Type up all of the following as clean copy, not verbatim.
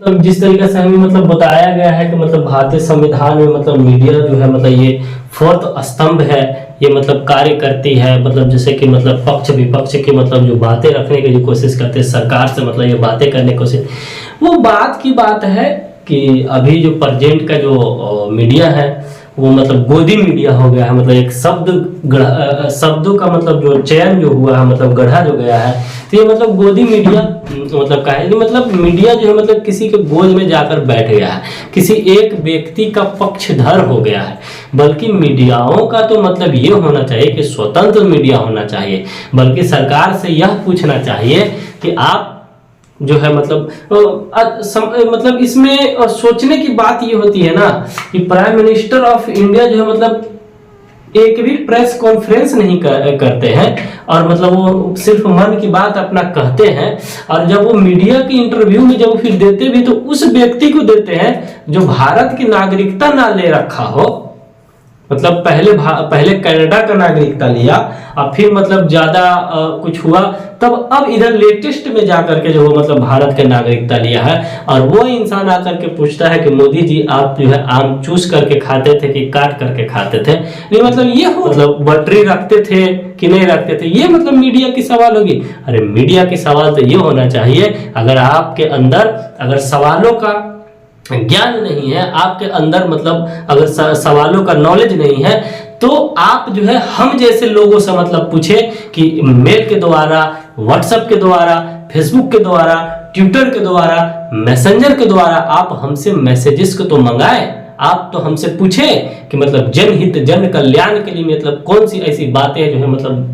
तो जिस तरीके से हमें मतलब बताया गया है कि मतलब भारतीय संविधान में मतलब मीडिया जो है मतलब ये फोर्थ स्तंभ है, ये मतलब कार्य करती है, मतलब जैसे कि मतलब पक्ष विपक्ष की मतलब जो बातें रखने की जो कोशिश करते हैं सरकार से, मतलब ये बातें करने की कोशिश, वो बात की बात है कि अभी जो प्रेजेंट का जो मीडिया है वो मतलब गोदी मीडिया हो गया है। मतलब एक शब्दों का मतलब जो चयन जो हुआ है, मतलब गढ़ा जो गया है, तो ये मतलब गोदी मीडिया मतलब का है। मतलब मीडिया जो है मतलब किसी के गोद में जाकर बैठ गया है, किसी एक व्यक्ति का पक्षधर हो गया है। बल्कि मीडियाओं का तो मतलब ये होना चाहिए कि स्वतंत्र मीडिया होना चाहिए, बल्कि सरकार से यह पूछना चाहिए कि आप जो है मतलब मतलब इसमें सोचने की बात ये होती है ना कि प्राइम मिनिस्टर ऑफ इंडिया जो है मतलब एक भी प्रेस कॉन्फ्रेंस नहीं करते हैं, और मतलब वो सिर्फ मन की बात अपना कहते हैं। और जब वो मीडिया की इंटरव्यू में जब फिर देते भी तो उस व्यक्ति को देते हैं जो भारत की नागरिकता ना ले रखा हो। मतलब पहले कनाडा का नागरिकता लिया और फिर मतलब ज्यादा कुछ हुआ, तब अब इधर लेटेस्ट में जाकर के जो मतलब भारत के नागरिकता लिया है। और वो इंसान आकर के पूछता है कि मोदी जी आप जो है आम चूस करके खाते थे कि काट करके खाते थे, नहीं मतलब ये हो मतलब बटरी रखते थे कि नहीं रखते थे, ये मतलब मीडिया की सवाल होगी। अरे मीडिया की सवाल तो ये होना चाहिए, अगर आपके अंदर अगर सवालों का ज्ञान नहीं है, आपके अंदर मतलब अगर सवालों का नॉलेज नहीं है, तो आप जो है हम जैसे लोगों से मतलब पूछे कि मेल के द्वारा, व्हाट्सएप के द्वारा, फेसबुक के द्वारा, ट्विटर के द्वारा, मैसेंजर के द्वारा आप हमसे मैसेजेस को तो मंगाए, आप तो हमसे पूछे कि मतलब जनहित जन कल्याण के लिए मतलब कौन सी ऐसी बातें जो है मतलब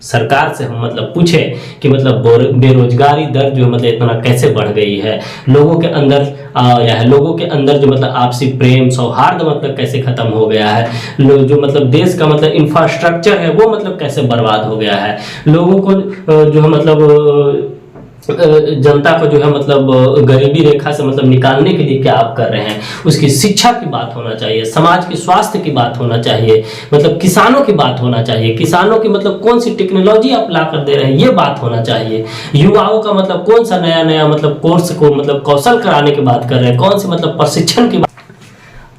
सरकार से हम मतलब पूछे कि मतलब बेरोजगारी दर जो मतलब इतना कैसे बढ़ गई है, लोगों के अंदर लोगों के अंदर जो मतलब आपसी प्रेम सौहार्द मतलब कैसे खत्म हो गया है, लोग जो मतलब देश का मतलब इंफ्रास्ट्रक्चर है वो मतलब कैसे बर्बाद हो गया है, लोगों को जो है मतलब जनता को जो है मतलब गरीबी रेखा से मतलब निकालने के लिए क्या आप कर रहे हैं, उसकी शिक्षा की बात होना चाहिए, समाज के स्वास्थ्य की बात होना चाहिए, मतलब किसानों की बात होना चाहिए, किसानों की मतलब कौन सी टेक्नोलॉजी आप ला कर दे रहे हैं ये बात होना चाहिए, युवाओं का मतलब कौन सा नया नया मतलब कोर्स को मतलब कौशल कराने की बात कर रहे हैं, कौन सी मतलब प्रशिक्षण की बात।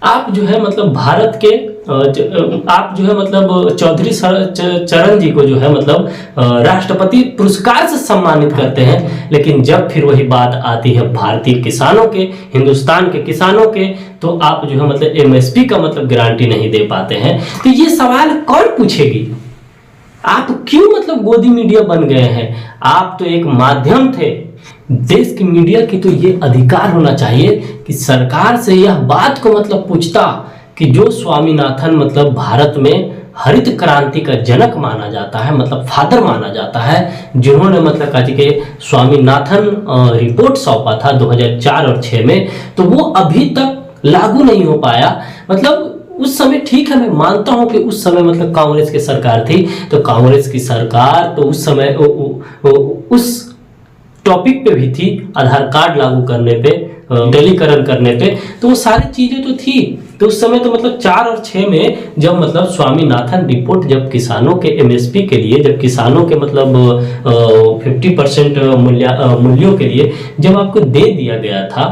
आप जो है मतलब भारत के आप जो है मतलब चौधरी चरण जी को जो है मतलब राष्ट्रपति पुरस्कार से सम्मानित करते हैं, लेकिन जब फिर वही बात आती है भारतीय किसानों के, हिंदुस्तान के किसानों के, तो आप जो है मतलब एमएसपी का मतलब गारंटी नहीं दे पाते हैं। तो ये सवाल कौन पूछेगी? आप क्यों मतलब गोदी मीडिया बन गए हैं? आप तो एक माध्यम थे। देश की मीडिया की तो ये अधिकार होना चाहिए कि सरकार से यह बात को मतलब पूछता कि जो स्वामीनाथन मतलब भारत में हरित क्रांति का जनक माना जाता है, मतलब फादर माना जाता है, जिन्होंने मतलब कहा कि स्वामीनाथन रिपोर्ट सौंपा था 2004 और 6 में, तो वो अभी तक लागू नहीं हो पाया। मतलब उस समय ठीक है, मैं मानता हूं कि उस समय मतलब कांग्रेस की सरकार थी, तो कांग्रेस की सरकार तो उस समय उस टॉपिक पे भी थी, आधार कार्ड लागू करने पे, टेलीकरण करने पे, तो वो सारी चीजें तो थी। तो उस समय तो मतलब 4 और 6 में जब मतलब स्वामीनाथन रिपोर्ट जब किसानों के एमएसपी के लिए, जब किसानों के मतलब 50% मूल्यों के लिए जब आपको दे दिया गया था,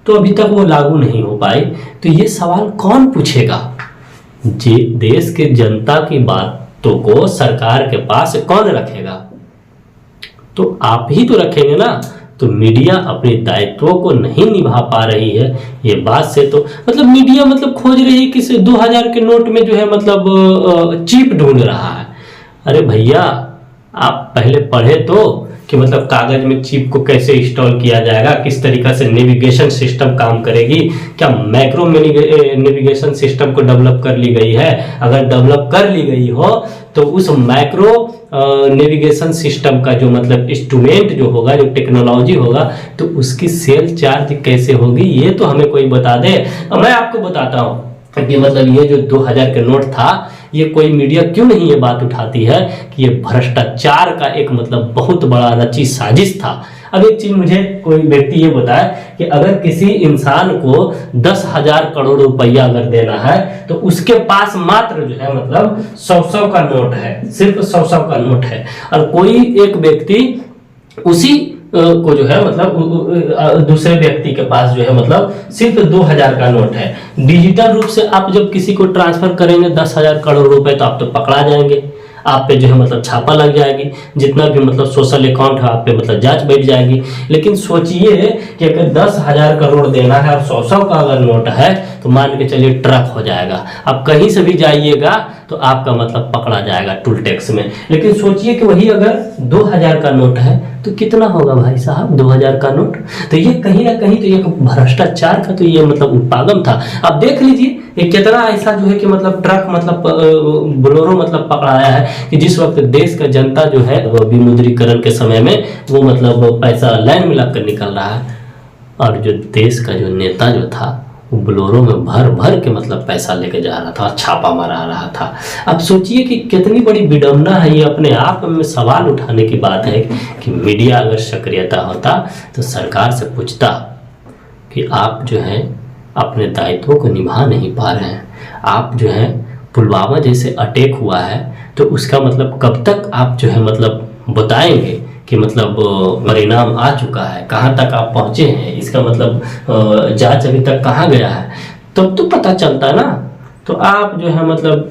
तो अभी तक वो लागू नहीं हो पाई। तो ये सवाल कौन पूछेगा? जी, देश के जनता की बातों को सरकार के पास कौन रखेगा? तो आप ही तो रखेंगे ना। तो मीडिया अपने दायित्वों को नहीं निभा पा रही है, ये बात से तो मतलब मीडिया मतलब खोज रही है किसी 2000 के नोट में जो है मतलब चिप ढूंढ रहा है। अरे भैया, आप पहले पढ़े तो कि मतलब कागज में चिप को कैसे इंस्टॉल किया जाएगा, किस तरीका से नेविगेशन सिस्टम काम करेगी, क्या मैक्रो नेविगेशन सिस्टम को डेवलप कर ली गई है? अगर डेवलप कर ली गई हो तो उस मैक्रो नेविगेशन सिस्टम का जो मतलब इंस्ट्रूमेंट जो होगा, जो टेक्नोलॉजी होगा, तो उसकी सेल चार्ज कैसे होगी, ये तो हमें कोई बता दे। मैं आपको बताता हूँ कि मतलब ये जो 2000 के नोट था, ये कोई मीडिया क्यों नहीं ये बात उठाती है कि ये भ्रष्टाचार का एक मतलब बहुत बड़ा रची साजिश था। अब एक चीज मुझे कोई व्यक्ति ये बताए कि अगर किसी इंसान को 10,000 करोड़ रुपया अगर देना है तो उसके पास मात्र जो है मतलब 100 का नोट है, सिर्फ 100 का नोट है, और कोई एक व्यक्ति उसी को जो है मतलब दूसरे व्यक्ति के पास जो है मतलब सिर्फ 2000 का नोट है। डिजिटल रूप से आप जब किसी को ट्रांसफर करेंगे 10,000 करोड़ रुपए, तो आप तो पकड़ा जाएंगे, आप पे जो है मतलब छापा लग जाएगी, जितना भी मतलब सोशल अकाउंट है आप पे मतलब जांच बैठ जाएगी। लेकिन सोचिए कि अगर 10,000 करोड़ देना है और 100 का अगर नोट है तो मान के चलिए ट्रक हो जाएगा, आप कहीं से भी जाइएगा तो आपका मतलब पकड़ा जाएगा टोल टैक्स में। लेकिन सोचिए कि वही अगर 2000 का नोट है तो कितना होगा भाई साहब 2000 का नोट। तो ये कहीं ना कहीं तो ये भ्रष्टाचार का तो ये मतलब उत्पादन था। आप देख लीजिए ये कितना ऐसा जो है कि मतलब ट्रक मतलब बोलेरो मतलब पकड़ाया है कि जिस वक्त देश का जनता जो है वो विमुद्रीकरण के समय में वो मतलब पैसा लाइन में लग कर निकल रहा है, और जो देश का जो नेता जो था वो बोलेरो में भर भर के मतलब पैसा लेके जा रहा था, छापा मारा रहा था। अब सोचिए कि कितनी बड़ी विडंबना है ये। अपने आप में सवाल उठाने की बात है कि मीडिया अगर सक्रियता होता तो सरकार से पूछता कि आप जो है अपने दायित्वों को निभा नहीं पा रहे हैं, आप जो है पुलवामा जैसे अटैक हुआ है तो उसका मतलब कब तक आप जो है मतलब बताएंगे कि मतलब परिणाम आ चुका है, कहाँ तक आप पहुँचे हैं, इसका मतलब जांच अभी तक कहाँ गया है, तब तो पता चलता ना। तो आप जो है मतलब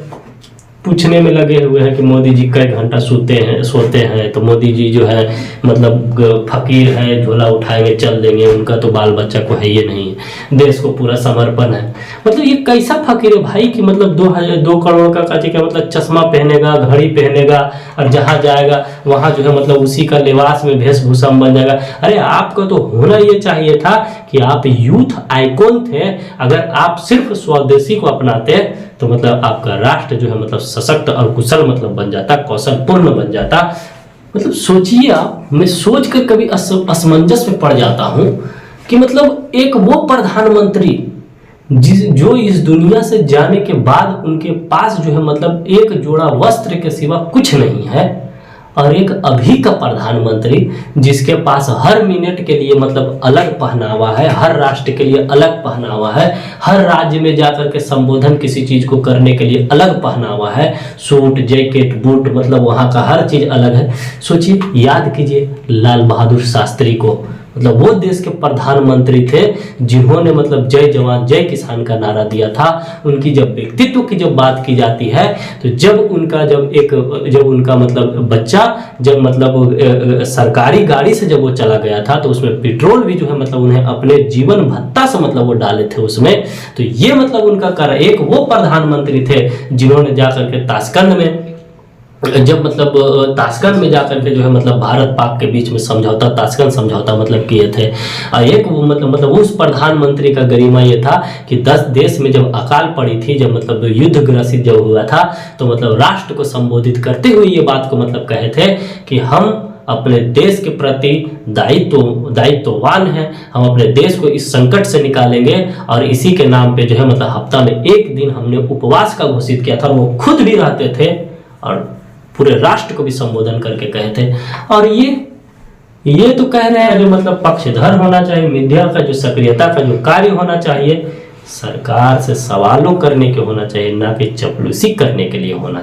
पूछने में लगे हुए हैं कि मोदी जी कई घंटा सोते हैं तो मोदी जी जो है मतलब फकीर है, झोला उठाएंगे चल देंगे, उनका तो बाल बच्चा को है ये नहीं है, देश को पूरा समर्पण है। मतलब ये कैसा फकीर है भाई कि मतलब 2 करोड़ का काची का मतलब चश्मा पहनेगा, घड़ी पहनेगा और जहाँ जाएगा वहाँ जो है मतलब उसी का लिबास में वेशभूषा बन जाएगा। अरे आपको तो होना ये चाहिए था कि आप यूथ आइकॉन थे। अगर आप सिर्फ स्वदेशी को अपनाते तो मतलब आपका राष्ट्र जो है मतलब सशक्त और कुशल मतलब बन जाता, कौशल पूर्ण बन जाता। मतलब सोचिए आप, मैं सोच कर कभी असमंजस में पड़ जाता हूँ कि मतलब एक वो प्रधानमंत्री जो इस दुनिया से जाने के बाद उनके पास जो है मतलब एक जोड़ा वस्त्र के सिवा कुछ नहीं है, और एक अभी का प्रधानमंत्री जिसके पास हर मिनट के लिए मतलब अलग पहनावा है, हर राष्ट्र के लिए अलग पहनावा है, हर राज्य में जाकर के संबोधन किसी चीज को करने के लिए अलग पहनावा है, सूट जैकेट बूट मतलब वहाँ का हर चीज अलग है। सोचिए, याद कीजिए लाल बहादुर शास्त्री को, मतलब वो देश के प्रधानमंत्री थे जिन्होंने मतलब जय जवान जय किसान का नारा दिया था। उनकी जब व्यक्तित्व की जब बात की जाती है तो जब उनका मतलब बच्चा जब मतलब सरकारी गाड़ी से जब वो चला गया था तो उसमें पेट्रोल भी जो है मतलब उन्हें अपने जीवन भत्ता से मतलब वो डाले थे उसमें। तो ये मतलब उनका एक वो प्रधानमंत्री थे जिन्होंने जाकर के ताशकंद में जब मतलब ताशकंद में जाकर के जो है मतलब भारत पाक के बीच में समझौता, ताशकंद समझौता मतलब किए थे। एक वो मतलब उस प्रधानमंत्री का गरिमा ये था कि 10 देश में जब अकाल पड़ी थी, जब मतलब युद्ध ग्रसित जब हुआ था तो मतलब राष्ट्र को संबोधित करते हुए ये बात को मतलब कहे थे कि हम अपने देश के प्रति दायित्ववान हैं, हम अपने देश को इस संकट से निकालेंगे। और इसी के नाम पे जो है मतलब हफ्ता में एक दिन हमने उपवास का घोषित किया था, और वो खुद भी रहते थे और पूरे राष्ट्र को भी संबोधन करके कहे थे। और ये तो कह रहे हैं जो मतलब पक्षधर होना चाहिए, मीडिया का जो सक्रियता का जो कार्य होना चाहिए सरकार से सवालों करने के होना चाहिए, ना कि चपलूसी करने के लिए होना